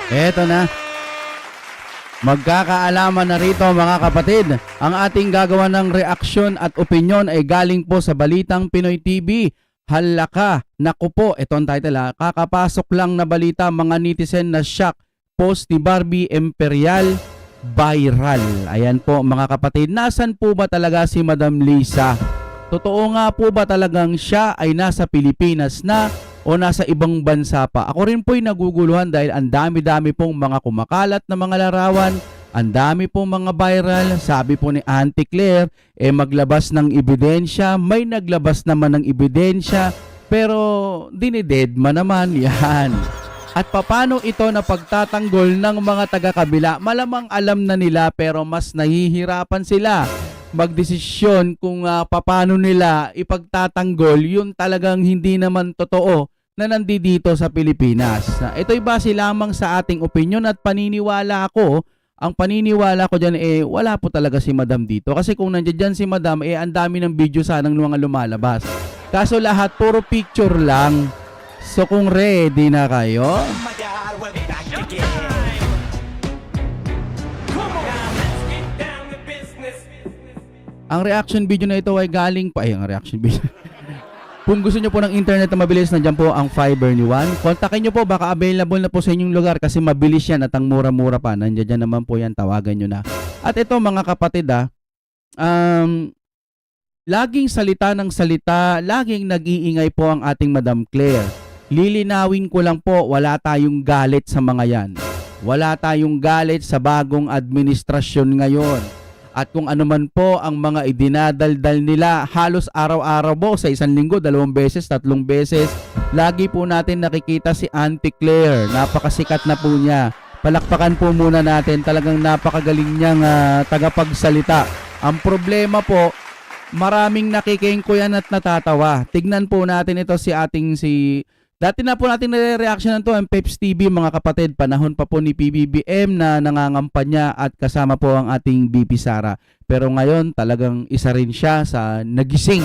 Eto na. Magkakaalaman na rito mga kapatid. Ang ating gagawa ng reaksyon at opinyon ay galing po sa Balitang Pinoy TV. Halaka, naku po, ito ang title ha. Kakapasok lang na balita, mga netizen na shock. Post ni Barbie Imperial viral. Ayan po mga kapatid, nasan po ba talaga si Madam Lisa? Totoo nga po ba talagang siya ay nasa Pilipinas na o nasa ibang bansa pa? Ako rin po'y naguguluhan dahil ang dami-dami pong mga kumakalat na mga larawan, ang dami pong mga viral. Sabi po ni Auntie Claire, maglabas ng ebidensya, may naglabas naman ng ebidensya, pero dinidedma naman yan. At paano ito na pagtatanggol ng mga taga-kabila? Malamang alam na nila pero mas nahihirapan sila magdesisyon kung paano nila ipagtatanggol yung talagang hindi naman totoo na nandito sa Pilipinas. Ito'y base lamang sa ating opinion at paniniwala ako. Ang paniniwala ko dyan wala po talaga si Madam dito. Kasi kung nandiyan dyan si Madam, ang dami ng video sanang mga lumalabas. Kaso lahat puro picture lang. So kung ready na kayo, ang reaction video na ito ay galing pa ang reaction video. Kung gusto nyo po ng internet na mabilis, nandiyan po ang fiber ni Juan. Kontakin nyo po, baka available na po sa inyong lugar kasi mabilis yan at ang mura-mura pa. Nandiyan naman po yan, tawagan nyo na. At ito mga kapatid laging salita ng salita, laging nag-iingay po ang ating Madam Claire. Lilinawin ko lang po, wala tayong galit sa mga yan. Wala tayong galit sa bagong administrasyon ngayon. At kung ano man po ang mga idinadaldal nila, halos araw-araw po sa isang linggo, 2 beses, 3 beses, lagi po natin nakikita si Auntie Claire. Napakasikat na po niya. Palakpakan po muna natin, talagang napakagaling niyang tagapagsalita. Ang problema po, maraming nakikingkuyan at natatawa. Tignan po natin ito dati na po natin nare-reaction to ang Peps TV mga kapatid, panahon pa po ni PBBM na nangangampanya at kasama po ang ating BP Sara. Pero ngayon talagang isa rin siya sa nagising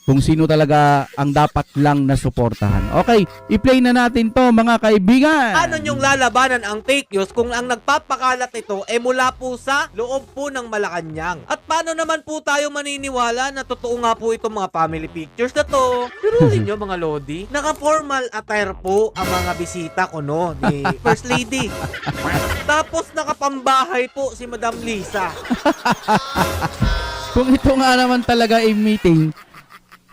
kung sino talaga ang dapat lang na suportahan. Okay, i-play na natin to mga kaibigan. Ano nyong lalabanan ang fake news kung ang nagpapakalat ito mula po sa loob po ng Malacanang? At paano naman po tayo maniniwala na totoo nga po itong mga family pictures na to? Piruhin nyo mga lodi, naka-formal attire po ang mga bisita ko ni First Lady. Tapos nakapambahay po si Madam Lisa. Kung ito nga naman talaga ay meeting,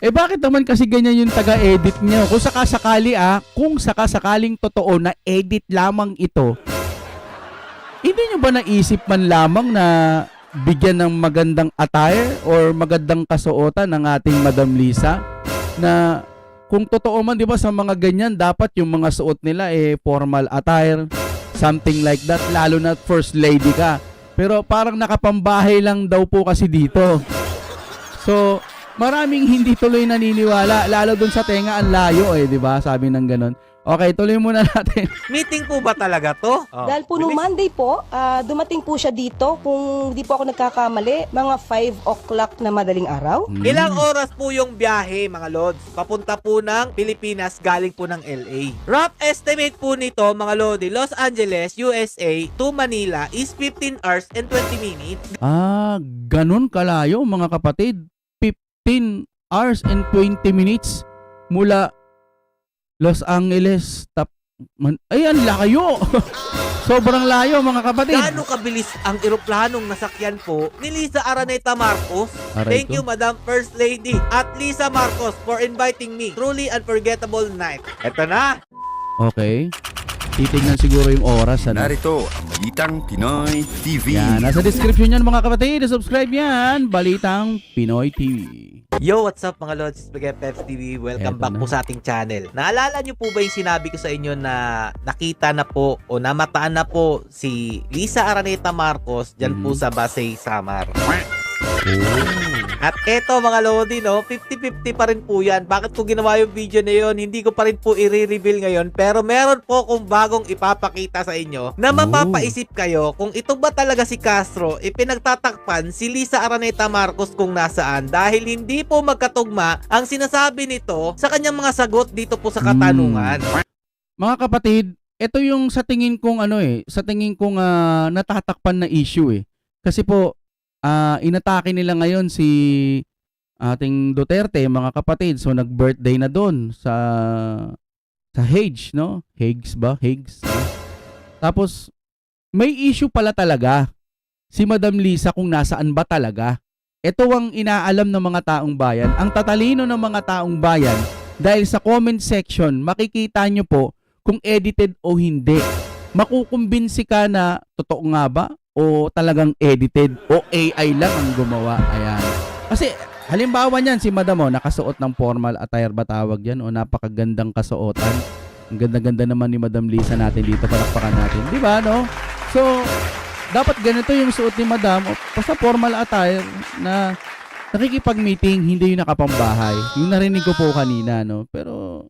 bakit naman kasi ganyan yung taga-edit niyo? Kung sakasakaling totoo na edit lamang ito, hindi nyo ba naisip man lamang na bigyan ng magandang attire or magandang kasuotan ng ating Madam Lisa? Na kung totoo man, di ba, sa mga ganyan, dapat yung mga suot nila formal attire, something like that, lalo na first lady ka. Pero parang nakapambahay lang daw po kasi dito. So, maraming hindi tuloy naniniwala, lalo dun sa tenga ang layo di ba? Sabi ng ganon. Okay, tuloy muna natin. Meeting po ba talaga to? Dahil po nung Monday po, dumating po siya dito, kung di po ako nagkakamali, mga 5 o'clock na madaling araw. Ilang oras po yung biyahe mga lods? Papunta po ng Pilipinas, galing po ng LA. Rough estimate po nito mga lodi, Los Angeles, USA to Manila is 15 hours and 20 minutes. Ganun kalayo mga kapatid. 15 hours and 20 minutes mula Los Angeles. Ang layo. Sobrang layo mga kapatid. Gaano kabilis ang eroplanong nasakyan po ni Lisa Araneta Marcos? Aray Thank ko. you Madam First Lady at Lisa Marcos for inviting me. Truly unforgettable night. Eto na. Okay. Titignan siguro yung oras. Narito ang Balitang Pinoy TV. Yan, nasa description yan mga kapatid. Subscribe yan. Balitang Pinoy TV. Yo, what's up mga Lods? Spaghetti Peps TV. Welcome Eto back na. po sa ating channel. Naalala niyo po ba yung sinabi ko sa inyo na nakita na po o namataan na po si Lisa Araneta Marcos dyan po sa Pasay, Samar? At eto mga Lodi, 50-50 pa rin po yan. Bakit ko ginawa yung video na yun? Hindi ko pa rin po i-reveal ngayon. Pero meron po akong bagong ipapakita sa inyo na mapapaisip kayo kung ito ba talaga si Castro ipinagtatakpan si Lisa Araneta Marcos kung nasaan. Dahil hindi po magkatugma ang sinasabi nito sa kanyang mga sagot dito po sa katanungan. Mga kapatid, ito yung sa tingin kong natatakpan na issue eh. Kasi po inatake nila ngayon si ating Duterte, mga kapatid. So nag-birthday na doon sa Hague, no? Hagues ba? Hagues. No? Tapos may issue pala talaga si Madam Lisa kung nasaan ba talaga. Ito ang inaalam ng mga taong bayan. Ang tatalino ng mga taong bayan dahil sa comment section, makikita nyo po kung edited o hindi. Makukumbinsi ka na totoo nga ba o talagang edited o AI lang ang gumawa. Ayan. Kasi halimbawa niyan si Madam nakasuot ng formal attire ba tawag yan o napakagandang kasuotan. Ang ganda-ganda naman ni Madam Lisa natin dito, palakpakan natin. Di ba, no? So, dapat ganito yung suot ni Madam, basta formal attire na nakikipag-meeting, hindi yung nakapambahay. Yung narinig ko po kanina, no? Pero,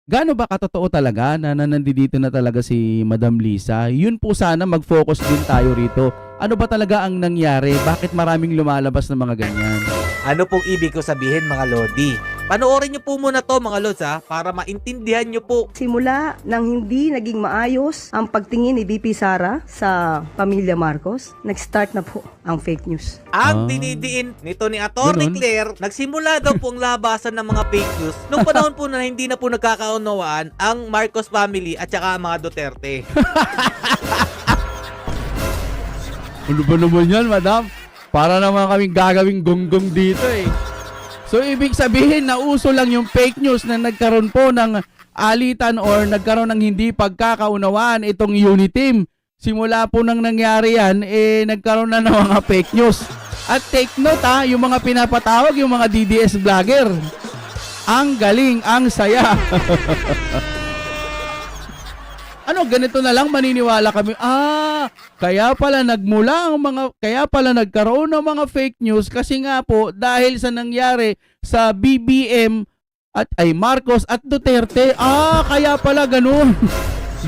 gaano ba katotoo talaga na nandito na talaga si Madam Lisa? Yun po sana, mag-focus din tayo rito. Ano ba talaga ang nangyari? Bakit maraming lumalabas ng mga ganyan? Ano pong ibig ko sabihin, mga Lodi? Panoorin nyo po muna to, mga Lods, para maintindihan nyo po. Simula nang hindi naging maayos ang pagtingin ni VP Sara sa pamilya Marcos, nag-start na po ang fake news. Ang dinidiin nito ni Atty. Claire, nagsimula daw po ang labasan ng mga fake news nung panahon po na hindi na po nagkakaunawaan ang Marcos family at saka ang mga Duterte. Ano ba naman yan, Madam? Para naman kaming gagawing gonggong dito eh. So, ibig sabihin na uso lang yung fake news na nagkaroon po ng alitan or nagkaroon ng hindi pagkakaunawaan itong unit team. Simula po nang nangyari yan, nagkaroon na ng mga fake news. At take note yung mga pinapatawag, yung mga DDS vlogger. Ang galing, ang saya. Ano, ganito na lang maniniwala kami. Kaya pala nagkaroon ng mga fake news kasi nga po dahil sa nangyari sa BBM at Marcos at Duterte. Kaya pala ganun.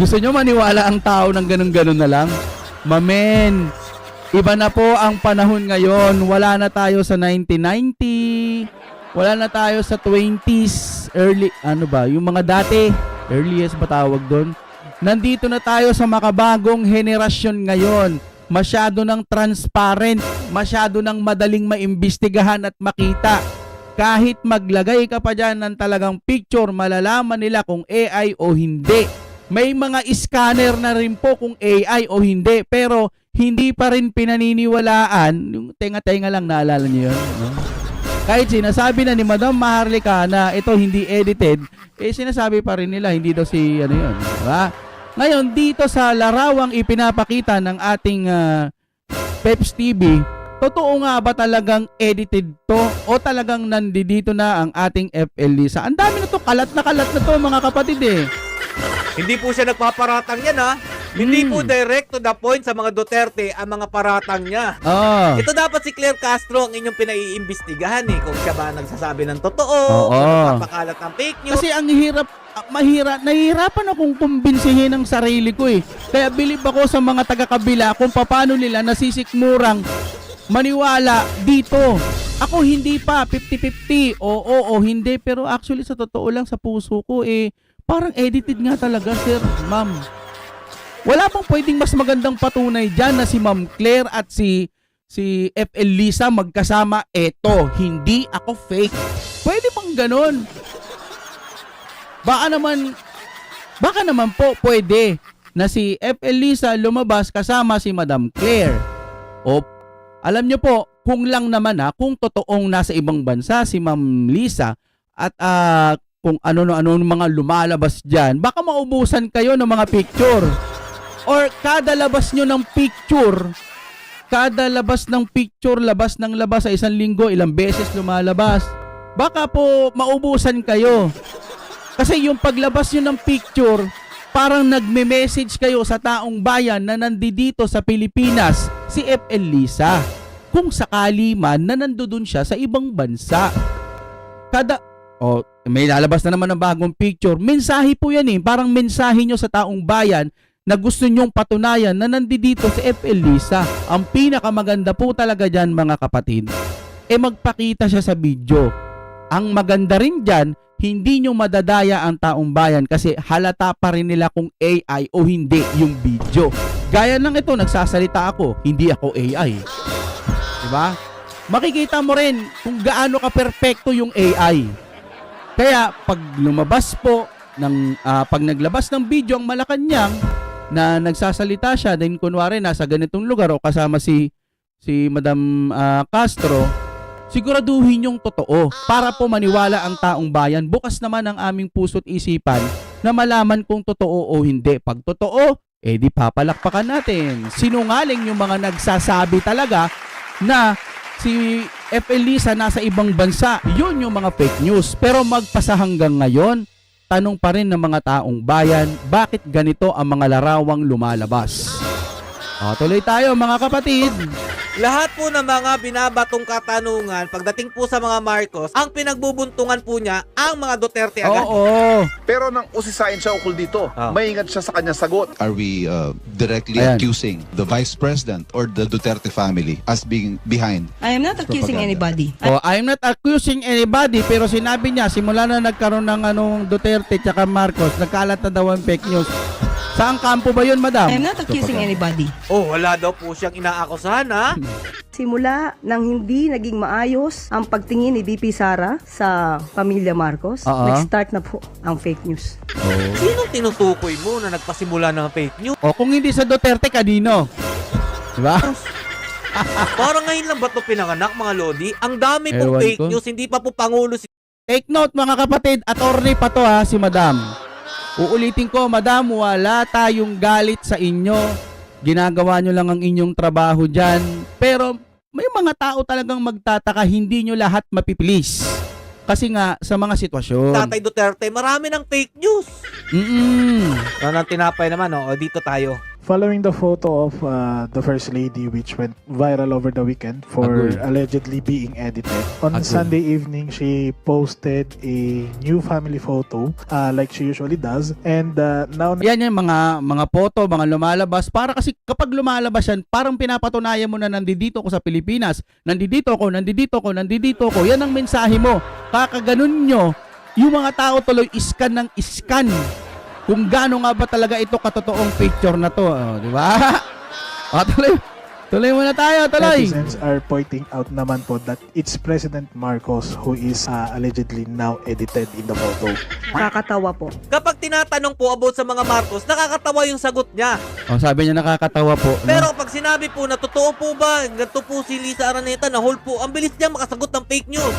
Gusto nyo maniwala ang tao ng ganun-ganun na lang? Mamen, iba na po ang panahon ngayon. Wala na tayo sa 1990. Wala na tayo sa 20s, early, yung mga dati, earliest ba tawag doon? Nandito na tayo sa makabagong henerasyon ngayon. Masyado ng transparent, masyado ng madaling maimbestigahan at makita. Kahit maglagay ka pa dyan ng talagang picture, malalaman nila kung AI o hindi. May mga scanner na rin po kung AI o hindi, pero hindi pa rin pinaniniwalaan. Yung tenga-tenga lang, naalala niyo yun? No? Kahit sinasabi na ni Madam Maharlika na ito hindi edited, sinasabi pa rin nila, hindi daw si yun. Diba? Ngayon, dito sa larawang ipinapakita ng ating Peps TV, totoo nga ba talagang edited to o talagang nandito na ang ating FL Lisa? Ang dami na to, kalat na to mga kapatid eh. Hindi po siya nagpaparatang yan Hindi po direct to the point sa mga Duterte ang mga paratang niya. Ito dapat si Claire Castro ang inyong pinaiimbestigahan kung siya ba nagsasabi ng totoo, kung nagpapakalat ng fake news. Kasi ang nahihirapan akong kumbinsihin ang sarili ko eh. Kaya bilib ako sa mga taga-kabila kung paano nila nasisikmurang maniwala dito. Ako hindi pa 50-50 o hindi, pero actually sa totoo lang sa puso ko parang edited nga talaga, sir, ma'am. Wala pang pwedeng mas magandang patunay dyan na si Ma'am Claire at si FL Lisa magkasama. Eto, hindi ako fake. Pwede pang ganun. Baka naman po pwede na si FL Lisa lumabas kasama si Madam Claire. O, alam nyo po, kung lang naman kung totoong nasa ibang bansa si Ma'am Lisa at kung ano-ano mga lumalabas dyan, baka maubusan kayo ng mga picture. Or kada labas nyo ng picture, labas sa isang linggo, ilang beses lumalabas. Baka po maubusan kayo. Kasi yung paglabas nyo ng picture, parang nagme-message kayo sa taong bayan na nandito sa Pilipinas, si FL Lisa. Kung sakali man na nandoon siya sa ibang bansa. May lalabas na naman ng bagong picture. Mensahe po yan Parang mensahe nyo sa taong bayan na gusto nyong patunayan na nandito si FL Lisa. Ang pinakamaganda po talaga dyan mga kapatid, magpakita siya sa video. Ang maganda rin dyan, hindi nyo madadaya ang taong bayan kasi halata pa rin nila kung AI o hindi yung video. Gaya ng ito, nagsasalita ako, hindi ako AI. Diba? Makikita mo rin kung gaano ka perpekto yung AI. Kaya pag lumabas po, pag naglabas ng video ang Malacanang na nagsasalita siya, then kunwari nasa ganitong lugar o kasama si Madam Castro, siguraduhin yung totoo para po maniwala ang taong bayan. Bukas naman ang aming puso't isipan na malaman kung totoo o hindi. Pag totoo, di papalakpakan natin. Sinungaling yung mga nagsasabi talaga na si FL Lisa nasa ibang bansa. Yun yung mga fake news. Pero magpasa hanggang ngayon, tanong pa rin ng mga taong bayan, bakit ganito ang mga larawang lumalabas? Tuloy tayo mga kapatid. Lahat po ng mga binabatong katanungan pagdating po sa mga Marcos, ang pinagbubuntungan po niya ang mga Duterte agad. Oo. Pero nang usisain siya ukol dito, maingat siya sa kanyang sagot. Are we directly Ayan. accusing the Vice President or the Duterte family as being behind? I am not accusing anybody. I'm not accusing anybody, pero sinabi niya simula na nagkaroon ng Duterte tsaka Marcos, nagkalat na daw ang fake news. Saan kampo ba yun, madam? I am not accusing anybody. Oh, wala daw po siyang inaakusahan, ha? Simula nang hindi naging maayos ang pagtingin ni VP Sara sa pamilya Marcos, nag-start na po ang fake news. Sinong tinutukoy mo na nagpasimula ng fake news? O kung hindi sa Duterte, kanino? Diba? Parang ngayon lang ba ito pinanganak, mga Lodi? Ang dami pong Ewan fake ko. news, hindi pa po Pangulo si... Take note mga kapatid, attorney pa to si madam. Uulitin ko, madam, wala tayong galit sa inyo. Ginagawa nyo lang ang inyong trabaho dyan. Pero may mga tao talagang magtataka, hindi nyo lahat mapipilis. Kasi nga, sa mga sitwasyon. Tatay Duterte, marami ng fake news. Ang tinapay naman, dito tayo. Following the photo of the First Lady which went viral over the weekend for Agree. allegedly being edited, on Agree. Sunday evening, she posted a new family photo like she usually does. And now Yan yung mga photo, mga lumalabas. Para kasi kapag lumalabas yan, parang pinapatunayan mo na nandito ko sa Pilipinas. Nandito ko. Yan ang mensahe mo. Kakaganon nyo, yung mga tao tuloy iskan ng iskan. Kung gaano nga ba talaga ito katotoong picture na to, di ba? Tuloy muna tayo, tuloy. netizens are pointing out naman po that it's President Marcos who is allegedly now edited in the photo. Nakakatawa po. Kapag tinatanong po about sa mga Marcos, nakakatawa yung sagot niya. Sabi niya nakakatawa po. No? Pero pag sinabi po na totoo po ba, ganito po si Lisa Araneta na hold po, ang bilis niya makasagot ng fake news.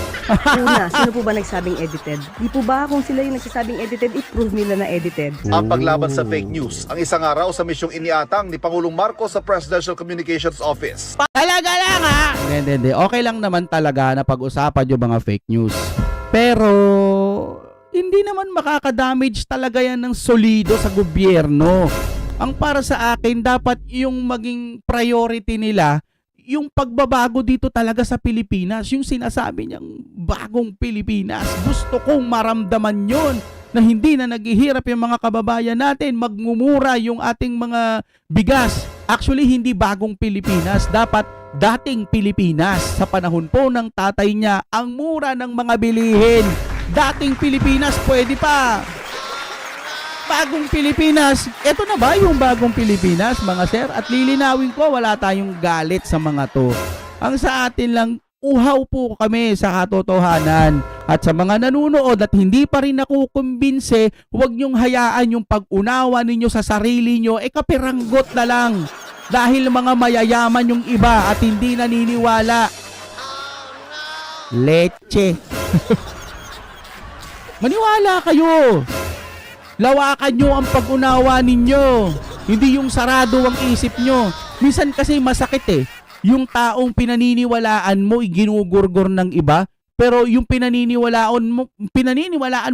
Una, sino po ba nagsabing edited? Di po ba kung sila yung nagsasabing edited, i-prove nila na edited? Ang paglaban sa fake news, ang isang araw sa misyong iniatang ni Pangulong Marcos sa Presidential Communications Office. Talaga lang Hindi. Okay lang naman talaga na pag-usapan yung mga fake news. Pero hindi naman makaka-damage talaga yan ng solido sa gobyerno. Ang para sa akin, dapat yung maging priority nila, yung pagbabago dito talaga sa Pilipinas. Yung sinasabi niyang bagong Pilipinas. Gusto kong maramdaman yon na hindi na naghihirap yung mga kababayan natin, magmumura yung ating mga bigas. Actually, hindi bagong Pilipinas. Dapat dating Pilipinas. Sa panahon po ng tatay niya, ang mura ng mga bilihin. Dating Pilipinas, pwede pa. Bagong Pilipinas. Ito na ba yung bagong Pilipinas, mga sir? At lilinawin ko, wala tayong galit sa mga to. Ang sa atin lang, uhaw po kami sa katotohanan. At sa mga nanunood at hindi pa rin nakukumbinse, huwag nyong hayaan yung pag-unawa ninyo sa sarili nyo, kapiranggot na lang. Dahil mga mayayaman yung iba at hindi naniniwala. Leche. Maniwala kayo. Lawakan nyo ang pag-unawa ninyo. Hindi yung sarado ang isip nyo. Minsan kasi masakit yung taong pinaniniwalaan mo, ginugurgor ng iba, pero yung pinaniniwalaan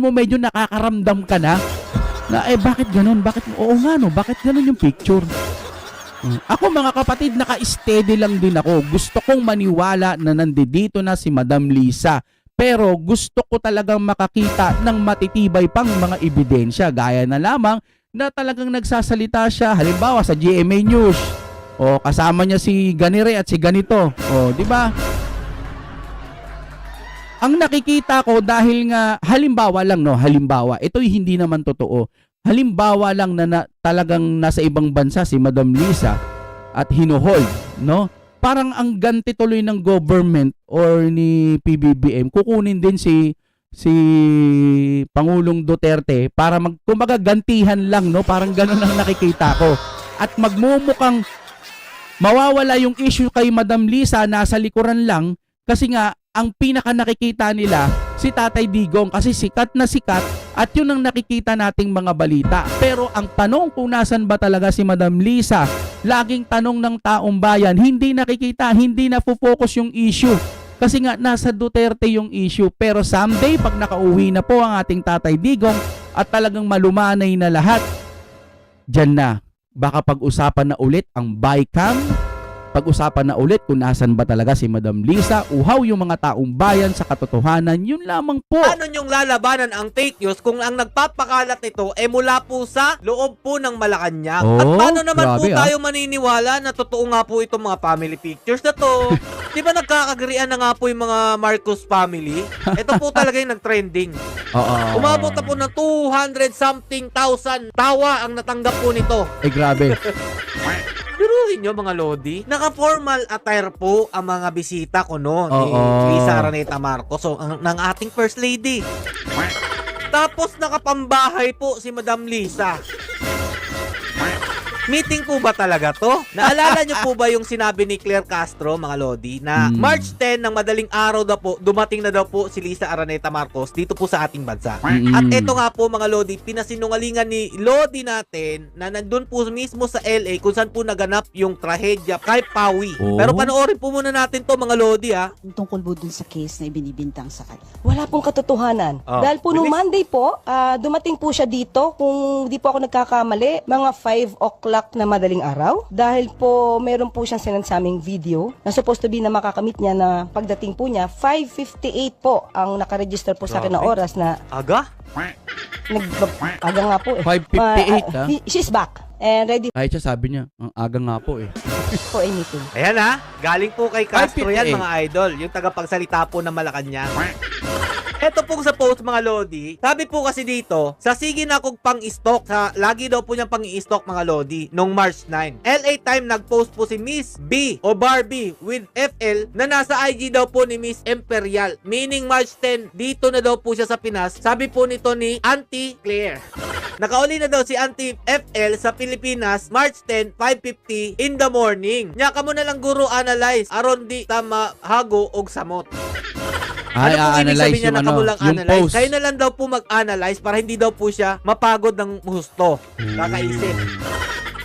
mo medyo nakakaramdam ka na bakit ganun? Bakit ganun yung picture? Ako mga kapatid, naka-steady lang din ako. Gusto kong maniwala na nandito na si Madam Lisa. Pero gusto ko talagang makakita ng matitibay pang mga ebidensya. Gaya na lamang na talagang nagsasalita siya, halimbawa sa GMA News. O kasama niya si ganire at si ganito. O, di ba? ang nakikita ko dahil nga halimbawa lang no, halimbawa, ito'y hindi naman totoo. Halimbawa lang na talagang nasa ibang bansa si Madam Lisa at hinuhold, no? Parang ang ganti tuloy ng government or ni PBBM, kukunin din si Pangulong Duterte para kumbaga gantihan lang, no? Parang gano'n ang nakikita ko. At magmumukhang mawawala yung issue kay Madam Lisa, nasa likuran lang kasi nga ang pinaka nakikita nila si Tatay Digong kasi sikat na sikat at yun ang nakikita nating mga balita. Pero ang tanong kung nasan ba talaga si Madam Lisa, laging tanong ng taong bayan, hindi nakikita, hindi na focus yung issue. Kasi nga nasa Duterte yung issue. Pero someday pag nakauwi na po ang ating Tatay Digong at talagang malumanay na lahat, dyan na. Baka pag-usapan na ulit ang BICAM, pag-usapan na ulit kung nasan ba talaga si Madam Lisa, uhaw yung mga taong bayan sa katotohanan, yun lamang po. Paano nyong lalabanan ang fake news kung ang nagpapakalat nito ay mula po sa loob po ng Malacanang? Oh, At paano naman po grabe, tayo maniniwala na totoo nga po itong mga family pictures na to? Di ba nagkakagrian na nga po yung mga Marcos family? Ito po talaga yung nag-trending. Umabot na po ng 200-something thousand tawa ang natanggap po nito. Eh grabe. Biruin nyo mga Lodi, naka-formal attire po ang mga bisita ko no, ni Oo. Lisa Araneta Marcos, so, ng ating First Lady. Tapos nakapambahay po si Madam Lisa. Meeting po ba talaga to? Naalala nyo po ba yung sinabi ni Claire Castro, mga Lodi, na March 10 ng madaling araw daw po, dumating na daw po si Lisa Araneta Marcos dito po sa ating bansa. At eto nga po mga Lodi, pinasinungalingan ni Lodi natin na nandun po mismo sa LA kung saan po naganap yung trahedya kay Pawi. Oh. Pero panoorin po muna natin to mga Lodi ha. Tungkol po dun sa case na ibinibintang sa kanya. Wala pong katotohanan. Oh, Dahil po nung bilis. Monday po, dumating po siya dito, kung di po ako nagkakamali, mga 5 o'clock na madaling araw. Dahil po meron po siyang sinend sa aming video na supposed to be na makakamit niya na pagdating po niya, 5:58 po ang nakaregister po sa akin na Grabe. oras na Aga? aga nga po eh. 5:58 ha? She's back and ready Kahit siya sabi niya, ang aga nga po eh. for a meeting. Ayan ha, galing po kay Castro yan 5:58. mga idol, yung tagapagsalita po ng Malacanang. Eto po sa post mga Lodi, sabi po kasi dito, sa sige na kong pang-stock, sa lagi daw po niyang pang-i-stock mga Lodi, nung March 9. LA Time nag-post po si Miss B o Barbie with FL na nasa IG daw po ni Miss Imperial. Meaning March 10, dito na daw po siya sa Pinas. Sabi po nito ni Auntie Claire. Nakauli na daw si Auntie FL sa Pilipinas March 10, 5:50 in the morning. Nya kamo na lang guro analyze aron di tama hago og samot. Ay, Ano po ibig analyze sabihin niya yung na ano, kamulang yung analyze? post. Kayo na lang daw po mag-analyze para hindi daw po siya mapagod ng husto. Kakaisip.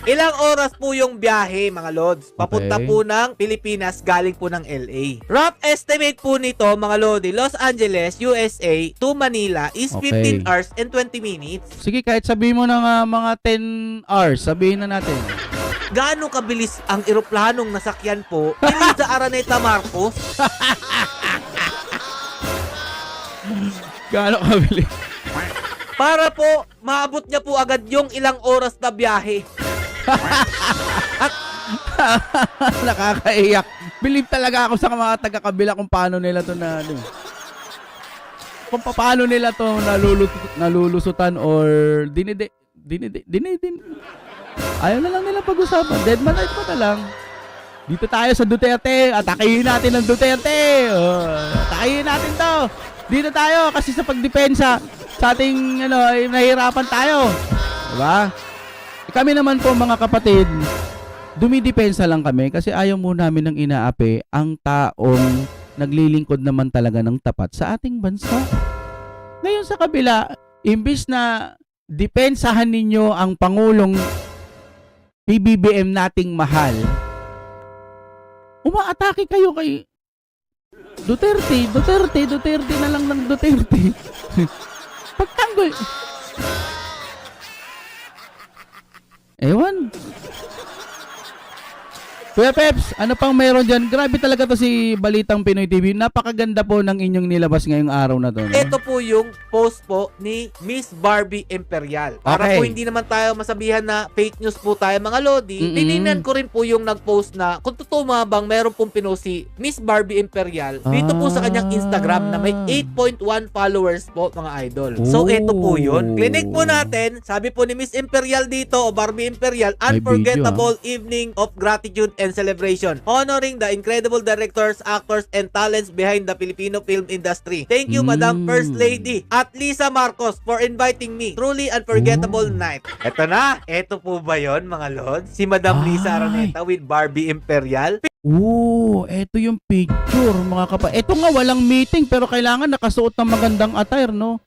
Ilang oras po yung biyahe, mga Lods? Papunta Okay. po ng Pilipinas, galing po ng LA. Rough estimate po nito, mga Lodi, Los Angeles, USA to Manila is 15 Okay. hours and 20 minutes. Sige, kahit sabihin mo ng mga 10 hours, sabihin na natin. Gaano kabilis ang eroplanong nasakyan po ni Lisa Araneta Marcos? Gaano kabili? Para po, maabot niya po agad yung ilang oras na biyahe. Nakakaiyak. Believe talaga ako sa mga taga-kabila kung paano nila to na ano. Kung paano nila to nalulusutan or dinide. Ayaw na lang nila pag-usapan. Dead man na lang. Dito tayo sa Duterte. Atakihin natin ang Duterte. Atakihin natin to. Dito tayo kasi sa pagdepensa sa ating ay nahihirapan tayo. Diba? Kami naman po mga kapatid, dumidepensa lang kami kasi ayaw mo namin ng inaapi ang taong naglilingkod naman talaga ng tapat sa ating bansa. Ngayon sa kabila, imbis na depensahan ninyo ang Pangulong PBBM nating mahal, umaatake kayo kay Duterte na lang ng Duterte. Pagtanggol. Ewan. Kuya Peps, ano pang meron dyan? Grabe talaga to si Balitang Pinoy TV. Napakaganda po ng inyong nilabas ngayong araw na to. No? Ito po yung post po ni Miss Barbie Imperial. Para Okay. po hindi naman tayo masabihan na fake news po tayo mga Lodi, tininan ko rin po yung nag-post na kung totoo mga bang meron pong pinost si Miss Barbie Imperial dito po sa kanyang Instagram na may 8.1 followers po mga idol. So ito po yun. Clinic po natin, sabi po ni Miss Imperial dito o Barbie Imperial, May unforgettable evening of gratitude and celebration, honoring the incredible directors, actors, and talents behind the Filipino film industry. Thank you, Madam First Lady at Lisa Marcos for inviting me. Truly unforgettable night. Eto na. Eto po ba yon mga Lods? Si Madam Lisa Ay. Araneta with Barbie Imperial. Oo, eto yung picture mga Eto nga walang meeting pero kailangan nakasuot ng magandang attire, no?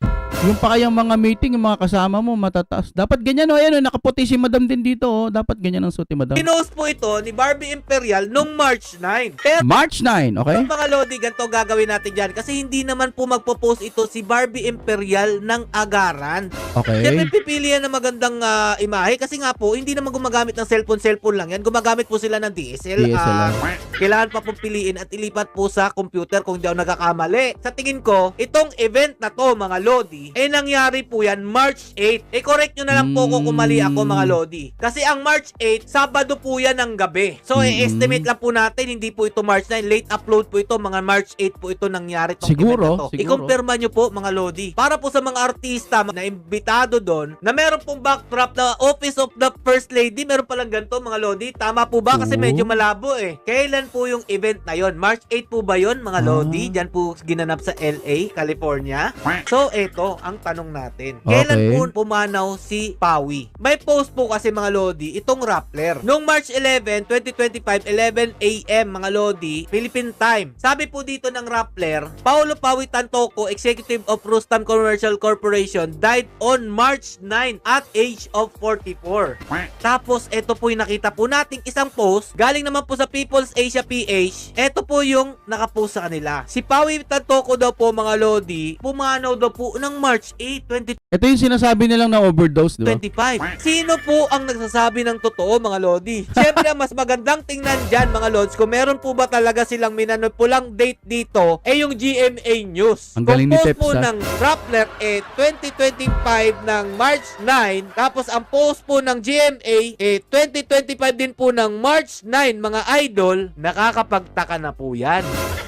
Yung pa kayang mga meeting, yung mga kasama mo matataas. Dapat ganyan, oh, ayan, oh, nakaputi si Madam din dito, oh. Dapat ganyan ang suot ni Madam. Pinost po ito ni Barbie Imperial nung March 9. Pero March 9, okay? mga Lodi, ganito gagawin natin dyan kasi hindi naman po magpo-post ito si Barbie Imperial ng agaran. Okay. Siyempre pipili yan ng magandang imahe kasi nga po hindi naman gumagamit ng cellphone lang yan. Gumagamit po sila ng DSLR. Kailangan pa pong piliin at ilipat po sa computer kung di ako nagkakamali. Sa tingin ko, itong event na to mga Lodi, nangyari po yan March 8. Correct nyo na lang po kung mali ako mga Lodi. Kasi ang March 8, Sabado po yan ng gabi. So estimate lang po natin, hindi po ito March 9. Late upload po ito, mga March 8 po ito nangyari tong event na to. I-confirma nyo po mga Lodi. Para po sa mga artista na imbitado doon, na meron pong backdrop na Office of the First Lady, meron palang ganito mga Lodi. Tama po ba? Kasi medyo malabo eh. Kailan po yung event na yon? March 8 po ba yon mga Lodi? Diyan po ginanap sa LA, California. So eto ang tanong natin. Kailan po pumanaw si Pawi? May post po kasi mga Lodi, itong Rappler. Noong March 11, 2025, 11 a.m. mga Lodi, Philippine time. Sabi po dito ng Rappler, Paulo Pawi Tantoco, Executive of Rustam Commercial Corporation, died on March 9 at age of 44. Tapos, ito po yung nakita po nating isang post, galing naman po sa People's Asia PH. Ito po yung nakapost sa kanila. Si Pawi Tantoco daw po mga Lodi, pumanaw daw po ng March 8, 2025. Ito yung sinasabi nilang na overdose, di ba? Sino po ang nagsasabi ng totoo mga Lodi? Siyempre, ang mas magandang tingnan dyan mga Lods, kung meron po ba talaga silang minanipulang date dito, yung GMA News. Ang galing ni Kung post Peps, po ha? ng Rappler 2025 ng March 9, tapos ang post po ng GMA 2025 din po ng March 9 mga idol, nakakapagtaka na po yan.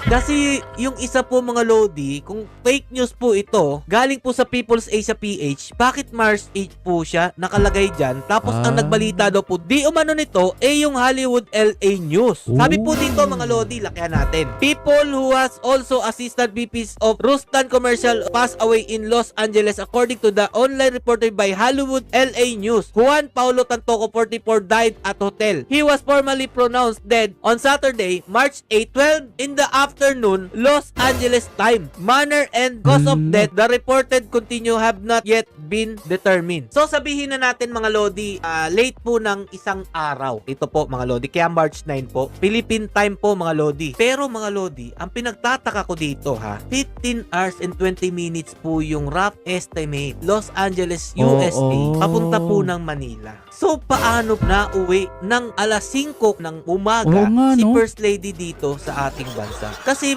Kasi yung isa po mga Lodi, kung fake news po ito, galing po sa People's Asia PH, bakit March 8 po siya nakalagay dyan? Tapos ang nagbalita daw po, di umano nito, yung Hollywood LA News. Sabi po dito mga Lodi, lakihan natin. People who has also assisted VPs of Rustan Commercial passed away in Los Angeles according to the online reported by Hollywood LA News. Juan Paulo Tantoco, 44, died at hotel. He was formally pronounced dead on Saturday, March 8, 12 in the afternoon, Los Angeles time. Manner and cause of death, the reported continue have not yet been determined. So sabihin na natin mga Lodi, late po ng isang araw. Ito po mga Lodi, kaya March 9 po. Philippine time po mga Lodi. Pero mga Lodi, ang pinagtataka ko dito 15 hours and 20 minutes po yung rough estimate. Los Angeles, USA, papunta po ng Manila. So paano na uwi ng alas 5 ng umaga si First Lady dito sa ating bansa? Kasi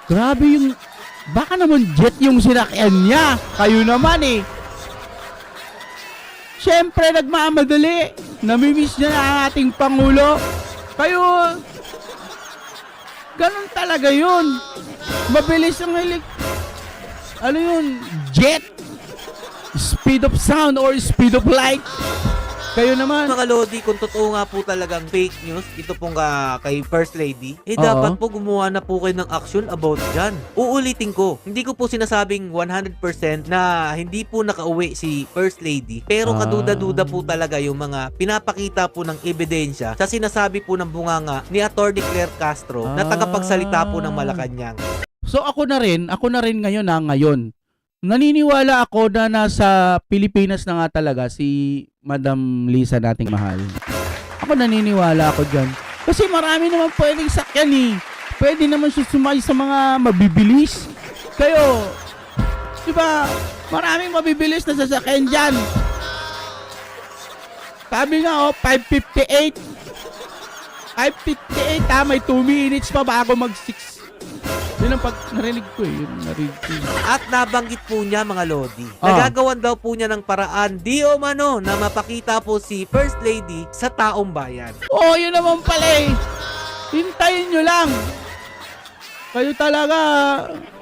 grabe yung, baka naman jet yung sinakyan niya. Kayo naman eh. Siyempre, nagmamadali. Namimiss niya ang ating Pangulo. Kayo, ganun talaga yun. Mabilis ang ano yun? Jet? Speed of sound or speed of light? Kayo naman. mga Lodi, kung totoo nga po talagang fake news, ito pong kay First Lady, dapat po gumawa na po kayo ng action about dyan. Uulitin ko, hindi ko po sinasabing 100% na hindi po nakauwi si First Lady, pero kaduda-duda po talaga yung mga pinapakita po ng ebidensya sa sinasabi po ng bunganga ni Atty. Claire Castro na tagapagsalita po ng Malacanang. So ako na rin ngayon. Naniniwala ako na nasa Pilipinas na nga talaga si Madam Lisa nating mahal. Ako naniniwala ako dyan. Kasi marami naman pwedeng sakyan eh. Pwede naman siya sumay sa mga mabibilis. Kayo, diba, maraming mabibilis na sasakyan dyan. Sabi nga 558. 5:58 may 2 minutes pa bago mag-6. Yun ang pag narinig ko eh. Yun narinig ko. At nabanggit po niya mga Lodi. Ah. Nagagawan daw po niya ng paraan di o mano na mapakita po si First Lady sa taong bayan. Oh, yun naman pala eh. Hintayin nyo lang. Kayo talaga,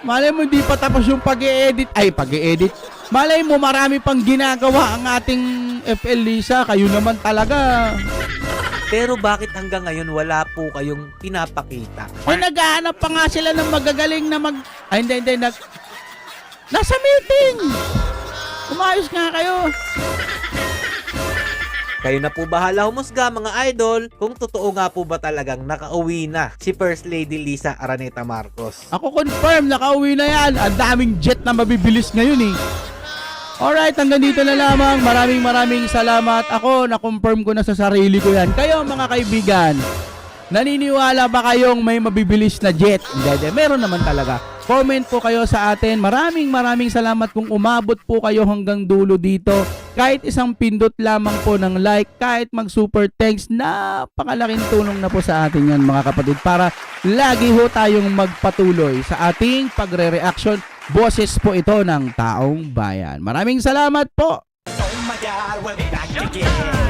malay mo hindi pa tapos yung pag-i-edit. Ay, pag-i-edit. Malay mo marami pang ginagawa ang ating FL Lisa. Kayo naman talaga. Pero bakit hanggang ngayon wala po kayong pinapakita? Ay, naghahanap pa nga sila ng magagaling na Ay, hindi. Nasa meeting! Umayos nga kayo. Kayo na po bahala humusga mga idol kung totoo nga po ba talagang nakauwi na si First Lady Lisa Araneta Marcos. Ako confirm, nakauwi na yan. Ang daming jet na mabibilis ngayon eh. Alright, hanggang dito na lamang. Maraming salamat. Ako, na-confirm ko na sa sarili ko yan. Kayo mga kaibigan, naniniwala ba kayong may mabibilis na jet? Hindi, meron naman talaga. Comment po kayo sa atin. Maraming salamat kung umabot po kayo hanggang dulo dito. Kahit isang pindot lamang po ng like, kahit mag-super thanks, napakalaking tulong na po sa atin yan mga kapatid para lagi ho tayong magpatuloy sa ating pagre-reaction. Boses po ito ng taong bayan. Maraming salamat po! Oh my God, we're back again.